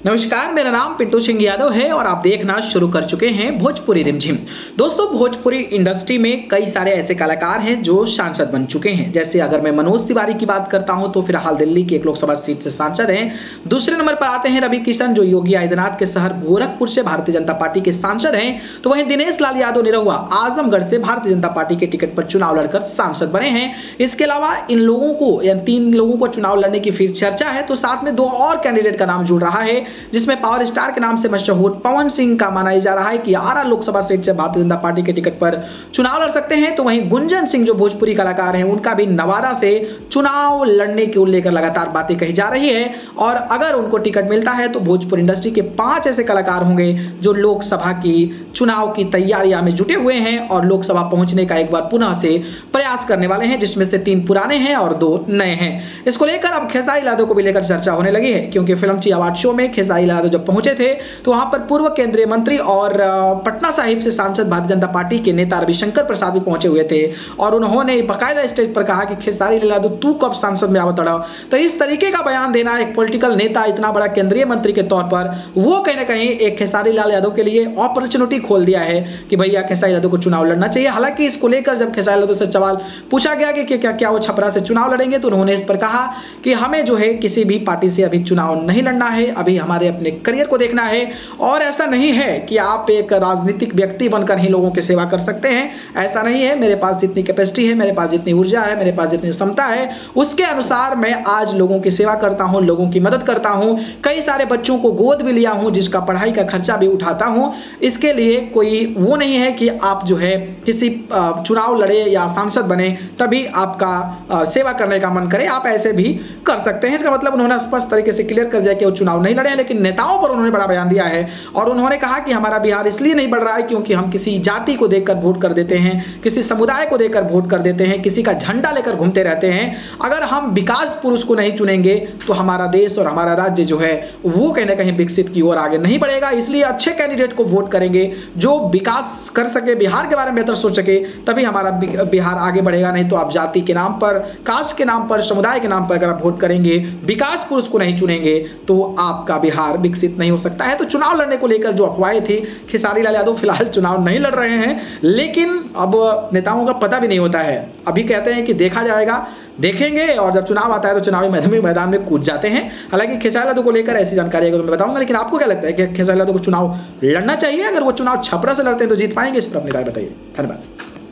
नमस्कार, मेरा नाम पिंटू सिंह यादव है और आप देखना शुरू कर चुके हैं भोजपुरी रिमझिम। दोस्तों, भोजपुरी इंडस्ट्री में कई सारे ऐसे कलाकार हैं जो सांसद बन चुके हैं। जैसे अगर मैं मनोज तिवारी की बात करता हूं तो फिलहाल दिल्ली की एक लोकसभा सीट से सांसद हैं। दूसरे नंबर पर आते हैं रवि किशन, जो योगी आदित्यनाथ के शहर गोरखपुर से भारतीय जनता पार्टी के सांसद हैं। तो वहीं दिनेश लाल यादव निरहुआ आजमगढ़ से भारतीय जनता पार्टी के टिकट पर चुनाव लड़कर सांसद बने हैं। इसके अलावा इन लोगों को या 3 लोगों को चुनाव लड़ने की फिर चर्चा है। तो साथ में 2 और कैंडिडेट का नाम जुड़ रहा है, जिसमें पावर स्टार के नाम से मशहूर पवन सिंह का माना जा रहा है कि आरा लोकसभा सीट से भारतीय जनता पार्टी के टिकट पर चुनाव लड़ सकते हैं। तो वहीं गुंजन सिंह जो भोजपुरी कलाकार हैं, उनका भी नवादा से चुनाव लड़ने को लेकर लगातार बातें कही जा रही है। और अगर उनको टिकट मिलता है तो भोजपुरी इंडस्ट्री के 5 ऐसे कलाकार होंगे जो लोकसभा की चुनाव की तैयारियां में जुटे हुए हैं और लोकसभा पहुंचने का एक बार पुनः से प्रयास करने वाले हैं, जिसमें से 3 पुराने हैं और 2 नए हैं। इसको लेकर अब खेसारी यादव को भी लेकर चर्चा होने लगी है, क्योंकि फिल्मची अवार्ड शो में खेसारी यादव जब पहुंचे थे तो वहां पर पूर्व केंद्रीय मंत्री और पटना साहिब से सांसद भारतीय जनता पार्टी के नेता रविशंकर प्रसाद भी पहुंचे हुए थे और उन्होंने बाकायदा स्टेज पर कहा कि खेसारी यादव तू कब सांसद में आवत अड़ा। तो इस तरीके का बयान देना एक पॉलिटिकल नेता, इतना बड़ा केंद्रीय मंत्री के तौर पर, वो कहीं ना कहीं एक खेसारी लाल यादव के लिए अपॉर्चुनिटी खोल दिया है कि भैया खेसारी यादव को चुनाव लड़ना चाहिए। हालांकि इसको लेकर जब खेसारी यादव से सवाल पूछा गया कि क्या वो छपरा से चुनाव लड़ेंगे, तो उन्होंने इस पर कहा कि हमें जो है किसी भी पार्टी से अभी चुनाव नहीं लड़ना है, अभी हमारे अपने करियर को देखना है। और ऐसा नहीं है कि आप एक राजनीतिक व्यक्ति बनकर ही लोगों की सेवा कर सकते हैं, ऐसा नहीं है। मेरे पास जितनी कैपेसिटी है, मेरे पास जितनी ऊर्जा है, मेरे पास जितनी क्षमता है, उसके अनुसार मैं आज लोगों की सेवा करता हूं, लोगों की मदद करता हूं। कई सारे बच्चों को गोद भी लिया हूं, जिसका पढ़ाई का खर्चा भी उठाता हूं। इसके लिए कोई वो नहीं है कि आप जो है किसी चुनाव लड़े या सांसद बने तभी आपका सेवा करने का मन करे, आप ऐसे भी कर सकते हैं। इसका मतलब उन्होंने स्पष्ट तरीके से क्लियर कर दिया कि वो चुनाव नहीं लड़े, लेकिन नेताओं पर उन्होंने बड़ा बयान दिया है और उन्होंने कहा कि हमारा बिहार इसलिए नहीं बढ़ रहा है क्योंकि हम किसी जाति को देखकर वोट कर देते हैं, किसी समुदाय को देखकर वोट कर देते हैं, किसी का झंडा लेकर घूमते रहते हैं। अगर हम विकास पुरुष को नहीं चुनेंगे तो हमारा देश और हमारा राज्य जो है वो कहीं ना कहीं विकसित की ओर आगे नहीं बढ़ेगा। इसलिए अच्छे कैंडिडेट को वोट करेंगे जो विकास कर सके, बिहार के बारे में बेहतर सोच सके, तभी हमारा बिहार आगे बढ़ेगा। नहीं तो आप जाति के नाम पर, कास्ट के नाम पर, समुदाय के नाम पर अगर आप वोट करेंगे, विकास पुरुष को नहीं चुनेंगे, तो आपका बिहार विकसित नहीं हो सकता है। तो चुनाव लड़ने को लेकर जो अफवाहें थी, खेसारी लाल यादव फिलहाल चुनाव नहीं लड़ रहे हैं, लेकिन अब नेताओं का पता भी नहीं होता है। अभी कहते हैं कि देखा जाएगा, देखेंगे, और जब चुनाव आता है तो चुनावी मैदान में कूद जाते हैं। हालांकि खेसारी यादव को लेकर ऐसी जानकारी है तो मैं बताऊंगा, लेकिन आपको क्या लगता है कि खेसारी यादव को चुनाव लड़ना चाहिए? अगर वो चुनाव छपरा से लड़ते हैं तो जीत पाएंगे? इस पर अपनी राय बताइए। धन्यवाद।